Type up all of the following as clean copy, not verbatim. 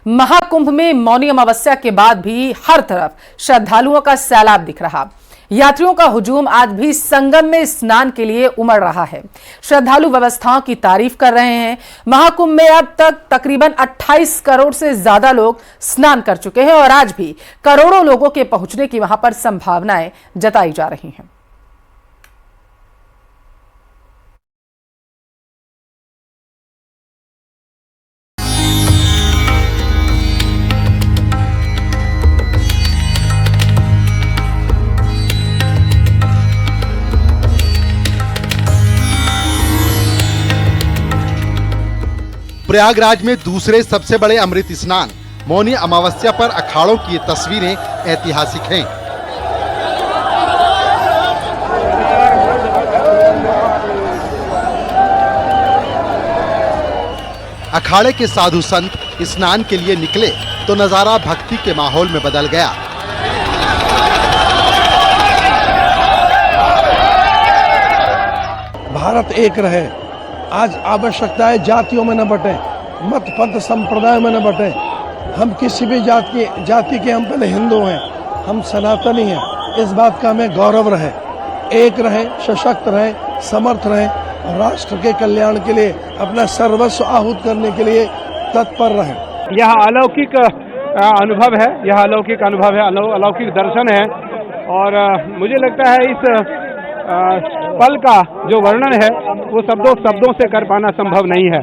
महाकुंभ में मौनी अमावस्या के बाद भी हर तरफ श्रद्धालुओं का सैलाब दिख रहा। यात्रियों का हुजूम आज भी संगम में स्नान के लिए उमड़ रहा है। श्रद्धालु व्यवस्थाओं की तारीफ कर रहे हैं। महाकुंभ में अब तक तकरीबन 28 करोड़ से ज्यादा लोग स्नान कर चुके हैं और आज भी करोड़ों लोगों के पहुंचने की वहां पर संभावनाएं जताई जा रही हैं। प्रयागराज में दूसरे सबसे बड़े अमृत स्नान मौनी अमावस्या पर अखाड़ों की ये तस्वीरें ऐतिहासिक हैं। अखाड़े के साधु संत स्नान के लिए निकले तो नजारा भक्ति के माहौल में बदल गया। भारत एक रहे। आज आवश्यकता है जातियों में न बटे, मत पंथ संप्रदाय में न बटे। हम किसी भी जाति के हम पहले हिंदू हैं, हम सनातनी हैं। इस बात का हमें गौरव रहे, एक रहे, सशक्त रहे, समर्थ रहे और राष्ट्र के कल्याण के लिए अपना सर्वस्व आहूत करने के लिए तत्पर रहे। यह अलौकिक अनुभव है, यह अलौकिक अनुभव है, अलौकिक दर्शन है और मुझे लगता है इस पल का जो वर्णन है वो शब्दों से कर पाना संभव नहीं है।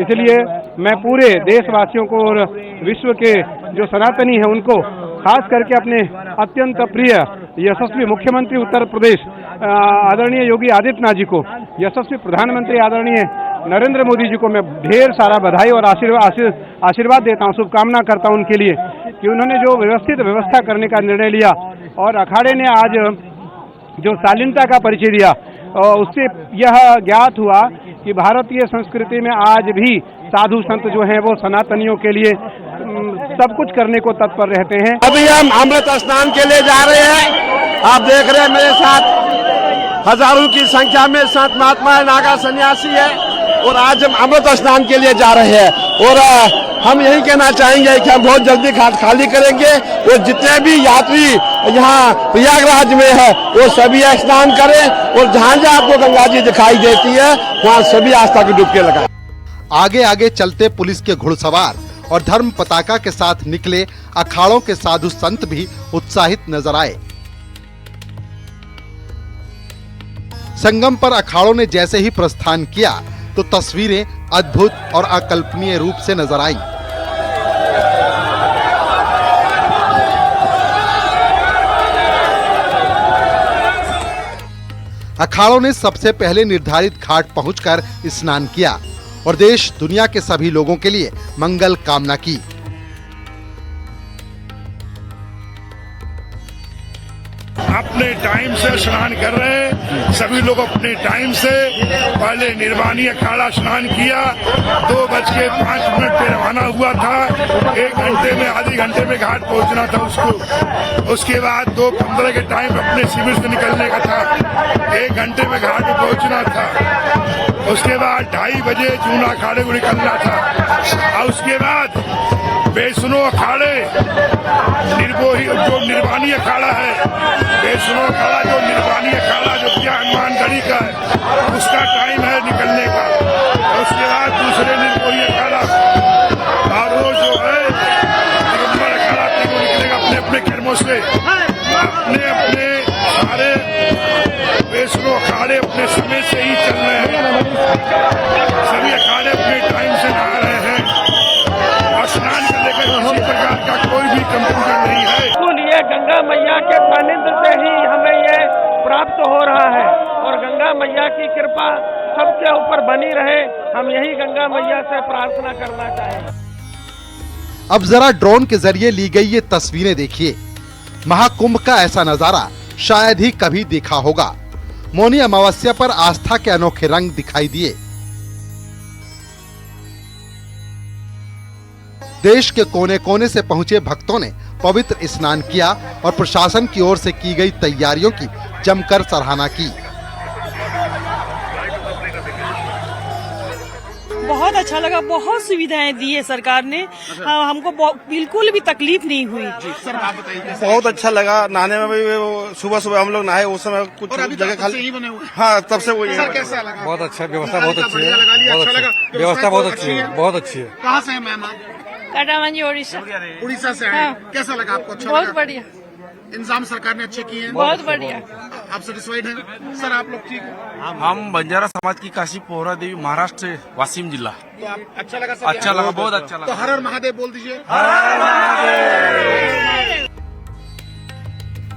इसलिए मैं पूरे देशवासियों को और विश्व के जो सनातनी हैं उनको खास करके अपने अत्यंत प्रिय यशस्वी मुख्यमंत्री उत्तर प्रदेश आदरणीय योगी आदित्यनाथ जी को, यशस्वी प्रधानमंत्री आदरणीय नरेंद्र मोदी जी को मैं ढेर सारा बधाई और आशीर्वाद देता हूँ, शुभकामना करता हूँ उनके लिए कि उन्होंने जो व्यवस्थित व्यवस्था करने का निर्णय लिया और अखाड़े ने आज जो शालीनता का परिचय दिया उससे यह ज्ञात हुआ कि भारतीय संस्कृति में आज भी साधु संत जो हैं वो सनातनियों के लिए सब कुछ करने को तत्पर रहते हैं। अभी हम अमृत स्नान के लिए जा रहे हैं। आप देख रहे हैं मेरे साथ हजारों की संख्या में संत महात्मा नागा सन्यासी है और आज हम अमृत स्नान के लिए जा रहे हैं और हम यही कहना चाहेंगे कि हम बहुत जल्दी घाट खाली करेंगे और जितने भी यात्री यहाँ प्रयागराज में है वो सभी स्नान करें और जहाँ जहाँ आपको गंगा जी दिखाई देती है वहाँ सभी आस्था की डुबकी लगाएं। आगे आगे चलते पुलिस के घुड़सवार और धर्म पताका के साथ निकले अखाड़ों के साधु संत भी उत्साहित नजर आए। संगम पर अखाड़ों ने जैसे ही प्रस्थान किया तो तस्वीरें अद्भुत और अकल्पनीय रूप से नजर आईं। अखाड़ों ने सबसे पहले निर्धारित घाट पहुंचकर स्नान किया और देश दुनिया के सभी लोगों के लिए मंगल कामना की। अपने टाइम से स्नान कर रहे हैं सभी लोग, अपने टाइम से पहले निर्वाणी अखाड़ा स्नान किया। 2:05 पे रवाना हुआ था, 1 घंटे में आधे घंटे में घाट पहुंचना था उसको। उसके बाद 2:15 के टाइम अपने शिविर से निकलने का था, 1 घंटे में घाट पे पहुंचना था। उसके बाद 2:30 बजे जूना अखाड़े को निकलना था और उसके बाद वैष्णो अखाड़े जो निर्वाणी अखाड़ा है, वैष्णो अखाड़ा जो निर्वाणी अखाड़ा जो क्या हनुमानगढ़ी का है उसका टाइम है निकलने का। और उसके बाद दूसरे निर्मोही अखाड़ा और वो जो है दिगंबर अखाड़ा वो निकलेगा अपने अपने कर्मों से। अपने अपने सारे वैष्णो अखाड़े अपने समय से ही चल रहे हैं, सभी अखाड़े अपने टाइम से नहा रहे हैं और स्नान को लेकर किसी प्रकार का कोई भी कंफ्यूजन नहीं है। ये गंगा मैया के सानिध्य से ही हमें ये प्राप्त हो रहा है और गंगा मैया की कृपा सबके ऊपर बनी रहे, हम यही गंगा मैया से प्रार्थना करना चाहेंगे। अब जरा ड्रोन के जरिए ली गई ये तस्वीरें देखिए। महाकुंभ का ऐसा नजारा शायद ही कभी देखा होगा। मौनी अमावस्या पर आस्था के अनोखे रंग दिखाई दिए। देश के कोने कोने से पहुंचे भक्तों ने पवित्र स्नान किया और प्रशासन की ओर से की गई तैयारियों की जमकर सराहना की। बहुत बहुत अच्छा लगा, बहुत सुविधाएं दी है सरकार ने। हमको बिल्कुल भी तकलीफ नहीं हुई। सर आप बताइए। बहुत अच्छा लगा, नहाने में भी सुबह सुबह हम लोग नहाए, उस समय कुछ जगह खाली बने हुए। हाँ तब से वो सर कैसा लगा? बहुत अच्छा, व्यवस्था बहुत अच्छी है, अच्छा लगा, व्यवस्था बहुत अच्छी है, बहुत अच्छी है। कहाँ से है मैम आप? काटामांझी उड़ीसा। उड़ीसा से आए। कैसा लगा आपको? अच्छा बहुत लगा? बढ़िया, इंतजाम सरकार ने अच्छे किए हैं। बहुत बढ़िया। आप सेटिस्फाइड हैं? सर आप लोग ठीक हैं? हम बंजारा समाज की काशी पोहरा देवी, महाराष्ट्र से, वासिम जिला। तो आप अच्छा लगा सर? अच्छा लगा, बहुत अच्छा लगा। तो हर हर महादेव बोल दीजिए।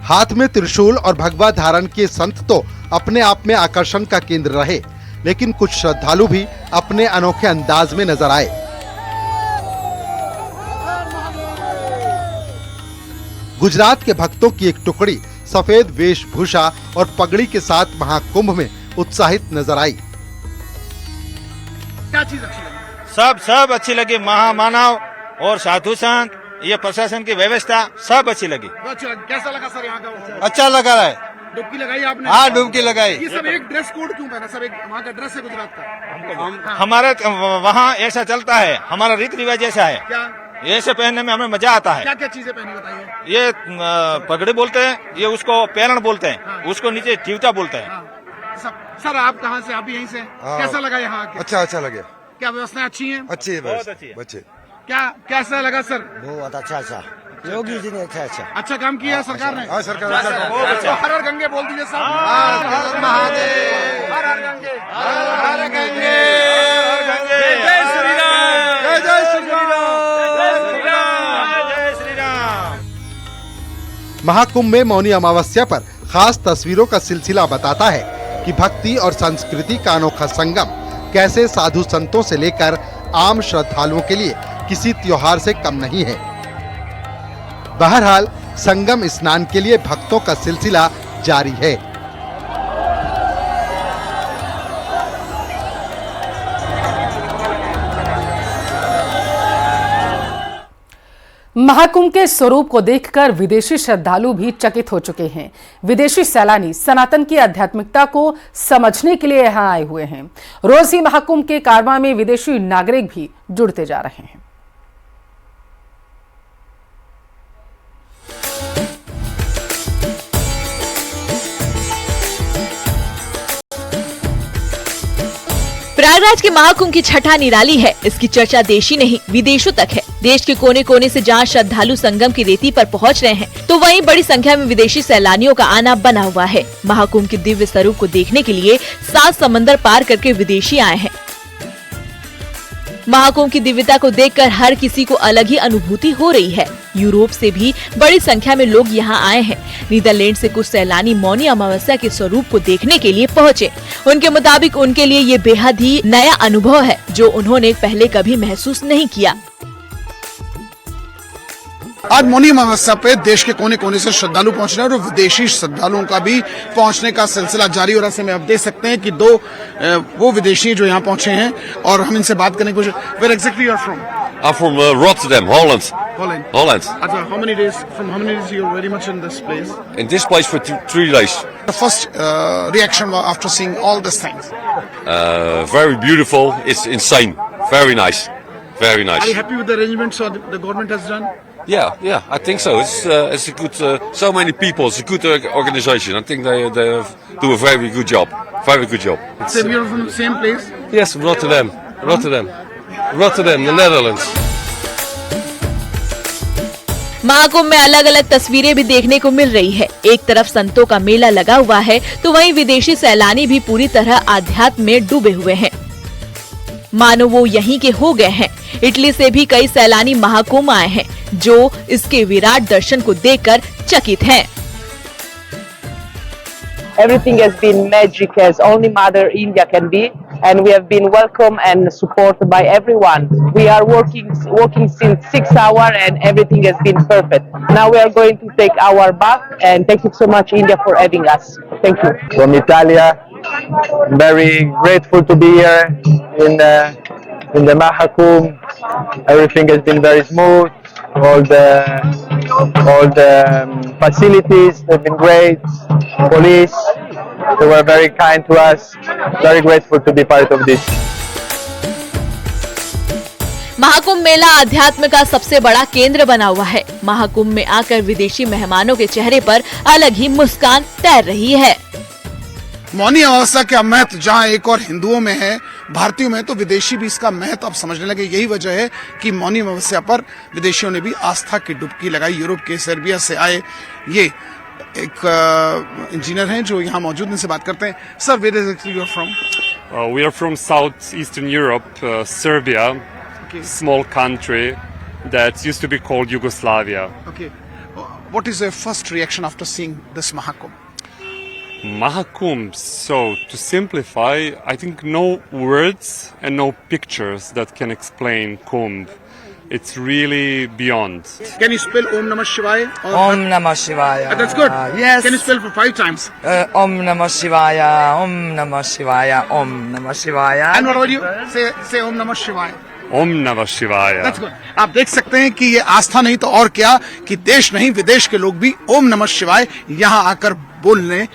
हाथ में त्रिशूल और भगवा धारण किए संत तो अपने आप में आकर्षण का केंद्र रहे, लेकिन कुछ श्रद्धालु भी अपने अनोखे अंदाज में नजर आए। गुजरात के भक्तों की एक टुकड़ी सफेद वेशभूषा और पगड़ी के साथ महाकुंभ में उत्साहित नजर आई। क्या चीज अच्छी लगी? सब अच्छी लगी, महामानव और साधु संत, ये प्रशासन की व्यवस्था सब अच्छी लगी। अच्छा लगा। कैसा लगा सर यहाँ का? अच्छा लगा है। डुबकी लगाई आपने? हाँ डुबकी लगाई। ये सब एक ड्रेस कोड क्यों पहना? सब एक वहाँ का ड्रेस है गुजरात का। हमारे वहाँ ऐसा चलता है, हमारा रीति रिवाज ऐसा है, क्या ऐसे पहनने में हमें मजा आता है। क्या क्या चीजें पहनी बताइए? ये पगड़ी बोलते हैं, ये उसको पेरण बोलते हैं, हाँ। उसको नीचे टीवटा बोलते हैं। हाँ। सर आप कहाँ से? आप भी यहीं से? कैसा लगा यहाँ आके? अच्छा लगे, क्या व्यवस्थाएं अच्छी हैं? अच्छी है, बहुत अच्छी है। बच्चे क्या कैसा लगा सर? बहुत अच्छा, योगी जी ने अच्छा काम किया सरकार ने? हाँ सरकार तो हर हर गंगे बोल दीजिए सब। हर हर महादेव, हर हर गंगे, हर हर गंगे, जय श्री राम, जय श्री राम, जय श्री राम। महाकुंभ में मौनी अमावस्या पर खास तस्वीरों का सिलसिला बताता है कि भक्ति और संस्कृति का अनोखा संगम कैसे साधु संतों से लेकर आम श्रद्धालुओं के लिए किसी त्योहार से कम नहीं है। बहरहाल संगम स्नान के लिए भक्तों का सिलसिला जारी है। महाकुंभ के स्वरूप को देखकर विदेशी श्रद्धालु भी चकित हो चुके हैं। विदेशी सैलानी सनातन की आध्यात्मिकता को समझने के लिए यहां आए हुए हैं। रोज ही महाकुंभ के कारवां में विदेशी नागरिक भी जुड़ते जा रहे हैं। प्रयागराज के महाकुंभ की छठा निराली है। इसकी चर्चा देश ही नहीं विदेशों तक है। देश के कोने कोने से जहां श्रद्धालु संगम की रेती पर पहुंच रहे हैं, तो वहीं बड़ी संख्या में विदेशी सैलानियों का आना बना हुआ है। महाकुंभ के दिव्य स्वरूप को देखने के लिए 7 समंदर पार करके विदेशी आए हैं। महाकुंभ की दिव्यता को देखकर हर किसी को अलग ही अनुभूति हो रही है। यूरोप से भी बड़ी संख्या में लोग यहाँ आए हैं। नीदरलैंड से कुछ सैलानी मौनी अमावस्या के स्वरूप को देखने के लिए पहुँचे। उनके मुताबिक उनके लिए ये बेहद ही नया अनुभव है, जो उन्होंने पहले कभी महसूस नहीं किया। आज मौनी अमावस्या पे देश के कोने कोने से श्रद्धालु पहुंच रहे हैं और विदेशी श्रद्धालुओं का भी पहुंचने का सिलसिला जारी हो रहा है। ऐसे में आप देख सकते हैं कि वो विदेशी जो यहाँ पहुंचे हैं और हम इनसे बात करने की कोशिश। Where exactly you are from? I'm from Rotterdam, Holland. Holland. How many days? From how many days you very much in this place? In this place for 3 days. The first reaction after seeing all these things. Very beautiful. It's insane. Very nice. Very nice. Are you happy with the arrangements the government has done? Yeah, I think so. It's a good. So many people. It's a good organization. I think they do a very good job. Very good job. So you're from the same place? Yes, Rotterdam, the Netherlands. Mahakumbh में अलग अलग तस्वीरें भी देखने को मिल रही है। एक तरफ संतों का मेला लगा हुआ है, तो वहीं विदेशी सैलानी भी पूरी तरह आध्यात्म में डूबे हुए हैं। मानो वो यहीं के हो गए हैं। इटली से भी कई सैलानी महाकुंभ आए हैं, जो इसके विराट दर्शन को देखकर चकित हैं। Everything has been magic as only Mother India can be, and we have been welcomed and supported by everyone. We are working since 6 hours and everything has been perfect. Now we are going to take our bath, and thank you so much India for having us. Thank you. From Italia, very grateful to be here in the Mahakumbh. Everything has been very smooth. All the facilities have been great. Police, they were very kind to us. Very grateful to be part of this. Mahakumbh मेला आध्यात्म का सबसे बड़ा केंद्र बना हुआ है। महाकुंभ में आकर विदेशी मेहमानों के चेहरे पर अलग ही मुस्कान तैर रही है। मौनी अमावस्या का महत्व जहाँ एक और हिंदुओं में है, भारतीयों में, तो विदेशी भी इसका महत्व अब समझने लगे। यही वजह है कि मौनी अमावस्या पर विदेशियों ने भी आस्था की डुबकी लगाई। यूरोप के सर्बिया से आए ये एक इंजीनियर हैं जो यहाँ मौजूद, इनसे बात करते हैं। Sir, where exactly you are from? We are from Southeastern Europe, Serbia, small country that used to be called Yugoslavia. Okay. What is your first reaction after seeing this Mahakumbh? Mahakumbh, so to simplify, I think no words and no pictures that can explain Kumbh. It's really beyond. Can you spell Om Namah Shivaya? Om Namah Shivaya. That's good. Yes. Can you spell for 5 times? Om Namah Shivaya. Om Namah Shivaya. Om Namah Shivaya. And what about you? Say Om Namah Shivaya. Om Namah Shivaya. That's good. आप देख सकते हैं कि ये आस्था नहीं तो और क्या कि देश नहीं विदेश के लोग भी ओम नमः शिवाय यहाँ आकर बोलने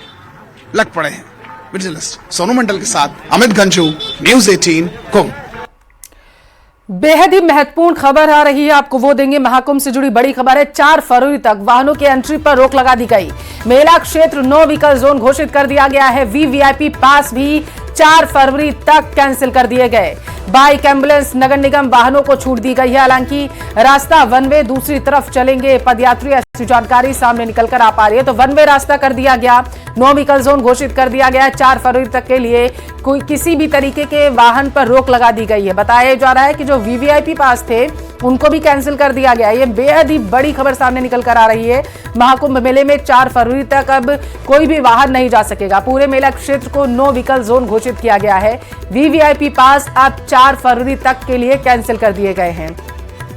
लग पड़े हैं। विजिलेंस सोनू मंडल के साथ अमित गंजू, न्यूज़ 18 कुंभ। बेहद ही महत्वपूर्ण खबर आ रही है, आपको वो देंगे। महाकुंभ से जुड़ी बड़ी खबर है। 4 फरवरी तक वाहनों के एंट्री पर रोक लगा दी गई। मेला क्षेत्र नो व्हीकल जोन घोषित कर दिया गया है। वीवीआईपी पास भी 4 फरवरी तक कैंसिल कर दिए गए। बाइक, एम्बुलेंस, नगर निगम वाहनों को छूट दी गई है। हालांकि रास्ता वन वे दूसरी तरफ चलेंगे। पदयात्री ऐसी जानकारी सामने निकलकर आ पा रही है, तो वन वे रास्ता कर दिया गया। नो व्हीकल जोन घोषित कर दिया गया है। 4 फरवरी तक के लिए कोई किसी भी तरीके के वाहन पर रोक लगा दी गई है। बताया जा रहा है कि जो वीवीआईपी पास थे उनको भी कैंसिल कर दिया गया। ये बेहद ही बड़ी खबर सामने निकल कर आ रही है। महाकुंभ मेले में 4 फरवरी तक अब कोई भी वाहन नहीं जा सकेगा। पूरे मेला क्षेत्र को नो व्हीकल जोन घोषित किया गया है। वीवीआईपी पास अब 4 फरवरी तक के लिए कैंसिल कर दिए गए हैं।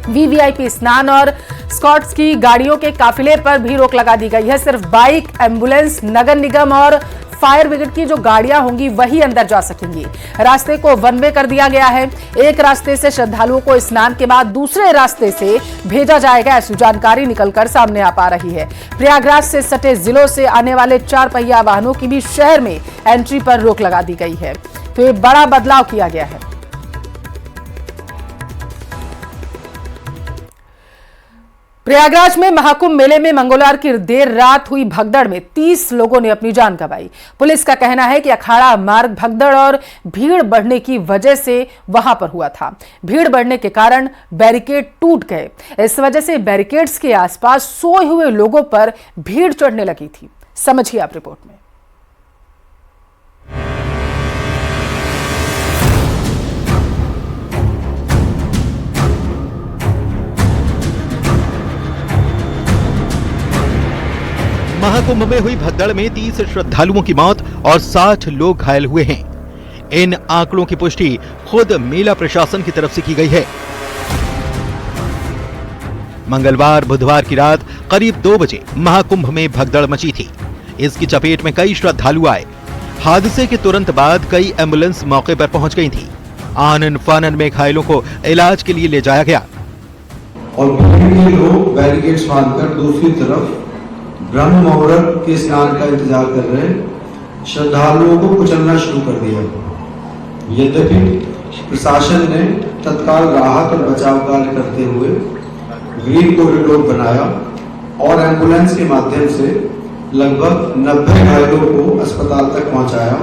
वीवीआईपी स्नान और स्कॉट्स की गाड़ियों के काफिले पर भी रोक लगा दी गई है। सिर्फ बाइक, एम्बुलेंस, नगर निगम और फायर ब्रिगेड की जो गाड़ियां होंगी वही अंदर जा सकेंगी। रास्ते को वन वे कर दिया गया है। एक रास्ते से श्रद्धालुओं को स्नान के बाद दूसरे रास्ते से भेजा जाएगा, ऐसी जानकारी निकलकर सामने आ पा रही है। प्रयागराज से सटे जिलों से आने वाले 4 पहिया वाहनों की भी शहर में एंट्री पर रोक लगा दी गई है। तो ये बड़ा बदलाव किया गया है। प्रयागराज में महाकुंभ मेले में मंगलवार की देर रात हुई भगदड़ में 30 लोगों ने अपनी जान गंवाई। पुलिस का कहना है कि अखाड़ा मार्ग भगदड़ और भीड़ बढ़ने की वजह से वहां पर हुआ था। भीड़ बढ़ने के कारण बैरिकेड टूट गए। इस वजह से बैरिकेड्स के आसपास सोए हुए लोगों पर भीड़ चढ़ने लगी थी। समझिए आप रिपोर्ट में। महाकुंभ में हुई भगदड़ में 30 श्रद्धालुओं की मौत और 60 लोग घायल हुए हैं। इन आंकड़ों की पुष्टि खुद मेला प्रशासन की तरफ से की गई है। मंगलवार बुधवार की रात करीब 2 बजे महाकुंभ में भगदड़ मची थी। इसकी चपेट में कई श्रद्धालु आए। हादसे के तुरंत बाद कई एम्बुलेंस मौके पर पहुंच गई थी। आनन फानन में घायलों को इलाज के लिए ले जाया गया और भीड़ के लोग बैरिकेड्स बांधकर दूसरी तरफ ब्रह्म मुहूर्त के स्नान का इंतजार कर रहे श्रद्धालुओं को कुचलना शुरू कर दिया। यद्यपि प्रशासन ने तत्काल राहत और बचाव कार्य करते हुए ग्रीन कॉरिडोर बनाया और एम्बुलेंस के माध्यम से लगभग 90 घायलों को अस्पताल तक पहुंचाया,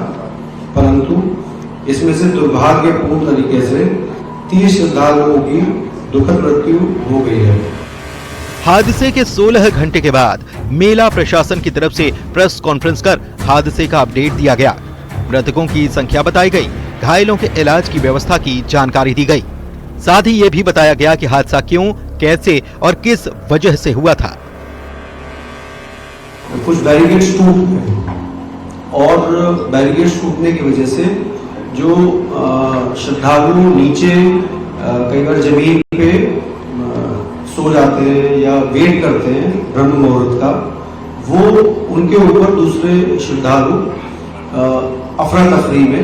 परंतु इसमें से दुर्भाग्यपूर्ण तरीके से 30 श्रद्धालुओं की दुखद मृत्यु हो गई है। हादसे के 16 घंटे के बाद मेला प्रशासन की तरफ से प्रेस कॉन्फ्रेंस कर हादसे का अपडेट दिया गया। मृतकों की संख्या बताई गई, घायलों के इलाज की व्यवस्था की जानकारी दी गई। साथ ही ये भी बताया गया कि हादसा क्यों, कैसे और किस वजह से हुआ था। कुछ बैरिकेड्स टूट गए और बैरिकेड्स टूटने की वजह से जो श्रद्धालु नीचे कई बार जमीन पे सो जाते हैं या वेट करते हैं ब्रह्म मुहूर्त का, वो उनके ऊपर दूसरे श्रद्धालु अफरा तफरी में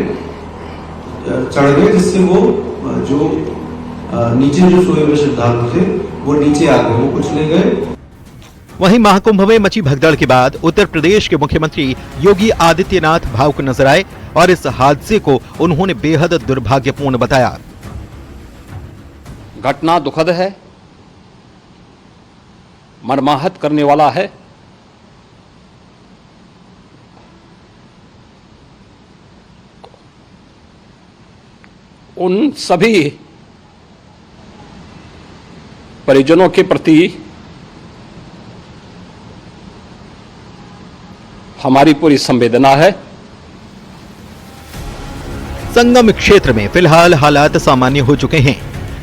चढ़ गए, जिससे वो जो नीचे जो सोए हुए श्रद्धालु थे वो नीचे आ गए, वो कुचले गए। वहीं महाकुंभ में मची भगदड़ के बाद उत्तर प्रदेश के मुख्यमंत्री योगी आदित्यनाथ भावुक नजर आए और इस हादसे को उन्होंने बेहद दुर्भाग्यपूर्ण बताया। घटना दुखद है, मर्माहत करने वाला है। उन सभी परिजनों के प्रति हमारी पूरी संवेदना है। संगम क्षेत्र में फिलहाल हालात सामान्य हो चुके हैं,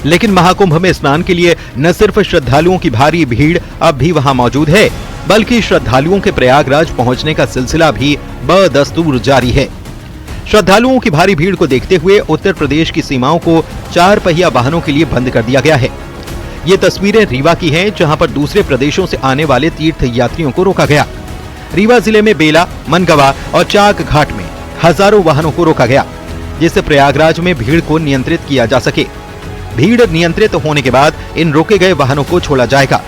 लेकिन महाकुंभ में स्नान के लिए न सिर्फ श्रद्धालुओं की भारी भीड़ अब भी वहां मौजूद है, बल्कि श्रद्धालुओं के प्रयागराज पहुंचने का सिलसिला भी बदस्तूर जारी है। श्रद्धालुओं की भारी भीड़ को देखते हुए उत्तर प्रदेश की सीमाओं को 4 पहिया वाहनों के लिए बंद कर दिया गया है। ये तस्वीरें रीवा की हैं, जहां पर दूसरे प्रदेशों से आने वाले तीर्थ यात्रियों को रोका गया। रीवा जिले में बेला, मनगवा और चाक घाट में हजारों वाहनों को रोका गया, जिससे प्रयागराज में भीड़ को नियंत्रित किया जा सके। भीड़ नियंत्रित होने के बाद इन रोके गए वाहनों को छोड़ा जाएगा।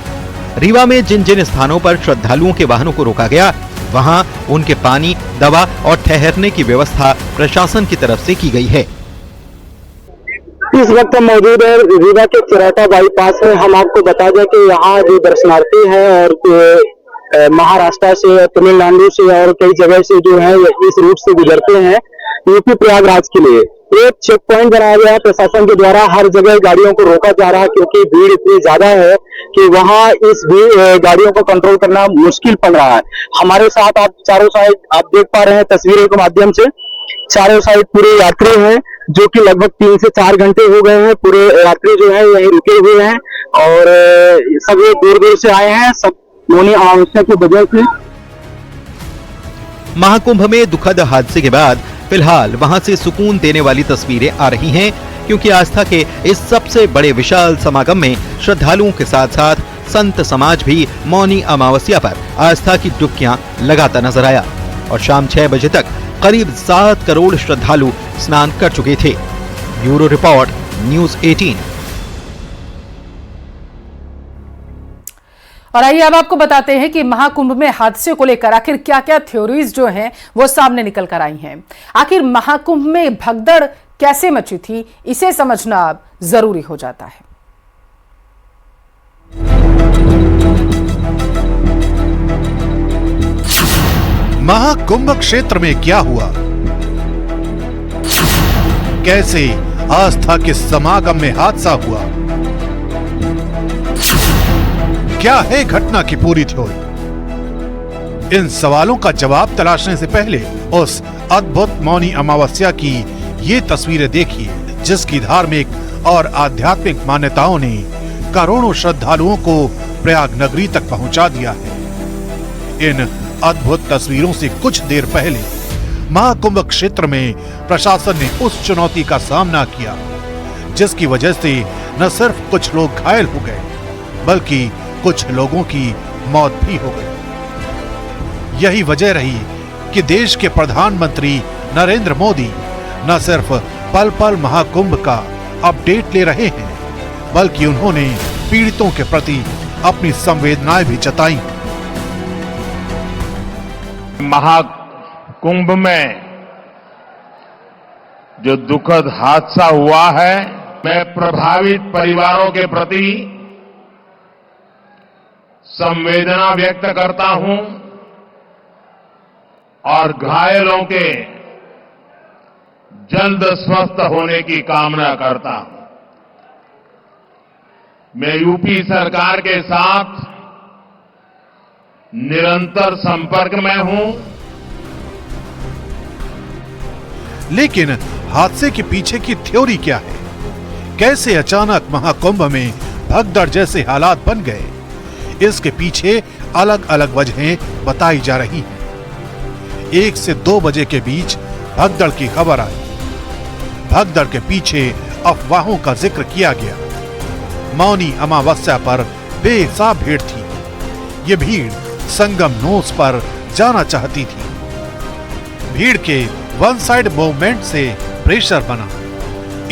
रीवा में जिन जिन स्थानों पर श्रद्धालुओं के वाहनों को रोका गया, वहां उनके पानी, दवा और ठहरने की व्यवस्था प्रशासन की तरफ से की गई है। इस वक्त हम मौजूद है रीवा के चिरैता बाईपास में। हम आपको बता दें कि यहाँ जो दर्शनार्थी हैं और महाराष्ट्र से, तमिलनाडु से और कई जगह से जो है इस रूट से गुजरते हैं यूपी प्रयागराज के लिए, एक चेक पॉइंट बनाया गया है प्रशासन के द्वारा। हर जगह गाड़ियों को रोका जा रहा है क्योंकि भीड़ इतनी ज्यादा है कि वहां इस गाड़ियों को कंट्रोल करना मुश्किल पड़ रहा है। हमारे साथ आप चारों साइड आप देख पा रहे हैं तस्वीरों के माध्यम से, चारों साइड पूरे यात्री हैं जो कि लगभग 3 से 4 घंटे हो गए हैं। पूरे यात्री जो है यही रुके हुए हैं और सभी दूर दूर से आए हैं, सब मौनी अमावस्या की वजह से। महाकुंभ में दुखद हादसे के बाद फिलहाल वहां से सुकून देने वाली तस्वीरें आ रही हैं, क्योंकि आस्था के इस सबसे बड़े विशाल समागम में श्रद्धालुओं के साथ साथ संत समाज भी मौनी अमावस्या पर आस्था की डुबकियां लगाता नजर आया और शाम 6 बजे तक करीब 7 करोड़ श्रद्धालु स्नान कर चुके थे। Bureau report, news 18। और आइए अब आपको बताते हैं कि महाकुंभ में हादसे को लेकर आखिर क्या क्या थ्योरीज जो हैं वो सामने निकल कर आई हैं। आखिर महाकुंभ में भगदड़ कैसे मची थी, इसे समझना अब जरूरी हो जाता है। महाकुंभ क्षेत्र में क्या हुआ, कैसे आस्था के समागम में हादसा हुआ, क्या है घटना की पूरी थ्योरी? इन सवालों का जवाब तलाशने से पहले उस अद्भुत मौनी अमावस्या की ये तस्वीरें देखिए, जिसकी धार्मिक और आध्यात्मिक मान्यताओं ने करोड़ों श्रद्धालुओं को प्रयाग नगरी तक पहुंचा दिया है। इन अद्भुत तस्वीरों से कुछ देर पहले महाकुंभ क्षेत्र में प्रशासन ने उस चुनौती का सामना किया, जिसकी वजह से न सिर्फ कुछ लोग घायल हो गए, बल्कि कुछ लोगों की मौत भी हो गई। यही वजह रही कि देश के प्रधानमंत्री नरेंद्र मोदी न सिर्फ पल पल महाकुंभ का अपडेट ले रहे हैं, बल्कि उन्होंने पीड़ितों के प्रति अपनी संवेदनाएं भी जताई। महाकुंभ में जो दुखद हादसा हुआ है, मैं प्रभावित परिवारों के प्रति संवेदना व्यक्त करता हूं और घायलों के जल्द स्वस्थ होने की कामना करता हूं। मैं यूपी सरकार के साथ निरंतर संपर्क में हूं। लेकिन हादसे के पीछे की थ्योरी क्या है? कैसे अचानक महाकुंभ में भगदड़ जैसे हालात बन गए? इसके पीछे अलग अलग वजहें बताई जा रही हैं। 1 से 2 बजे के बीच भगदड़ की खबर आई। भगदड़ के पीछे अफवाहों का जिक्र किया गया। मौनी अमावस्या पर बेहिसाब भीड़ थी। ये भीड़ संगम नोस पर जाना चाहती थी। भीड़ के वन साइड मूवमेंट से प्रेशर बना।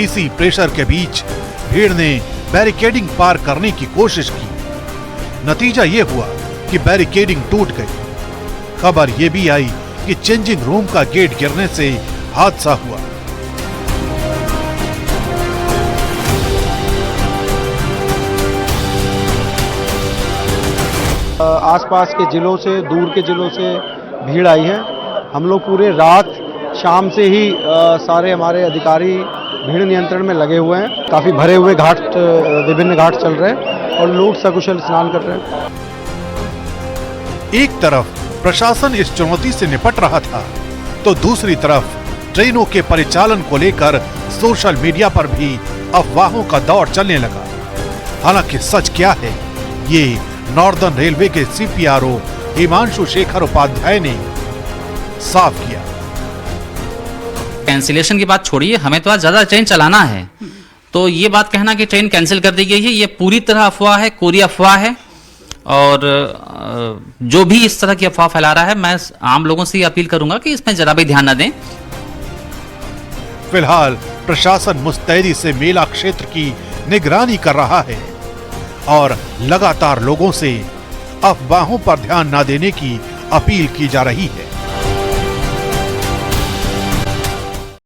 इसी प्रेशर के बीच भीड़ ने बैरिकेडिंग पार करने की कोशिश की। नतीजा ये हुआ कि बैरिकेडिंग टूट गई। खबर ये भी आई कि चेंजिंग रूम का गेट गिरने से हादसा हुआ। आसपास के जिलों से, दूर के जिलों से भीड़ आई है। हम लोग पूरे रात शाम से ही सारे हमारे अधिकारी भीड़ नियंत्रण में लगे हुए हैं। काफी भरे हुए घाट, विभिन्न घाट चल रहे हैं और लोग सकुशल स्नान कर रहे हैं। एक तरफ प्रशासन इस चुनौती से निपट रहा था, तो दूसरी तरफ ट्रेनों के परिचालन को लेकर सोशल मीडिया पर भी अफवाहों का दौर चलने लगा। हालांकि सच क्या है, ये नॉर्दर्न रेलवे के CPRO हिमांशु शेखर उपाध्याय ने साफ किया। कैंसिलेशन की बात छोड़िए, हमें तो आज ज्यादा ट्रेन चलाना है, तो ये बात कहना कि ट्रेन कैंसिल कर दी गई है, ये पूरी तरह अफवाह है, कोरी अफवाह है। और जो भी इस तरह की अफवाह फैला रहा है, मैं आम लोगों से अपील करूंगा कि इसमें जरा भी ध्यान न दें। फिलहाल प्रशासन मुस्तैदी से मेला क्षेत्र की निगरानी कर रहा है और लगातार लोगों से अफवाहों पर ध्यान न देने की अपील की जा रही है।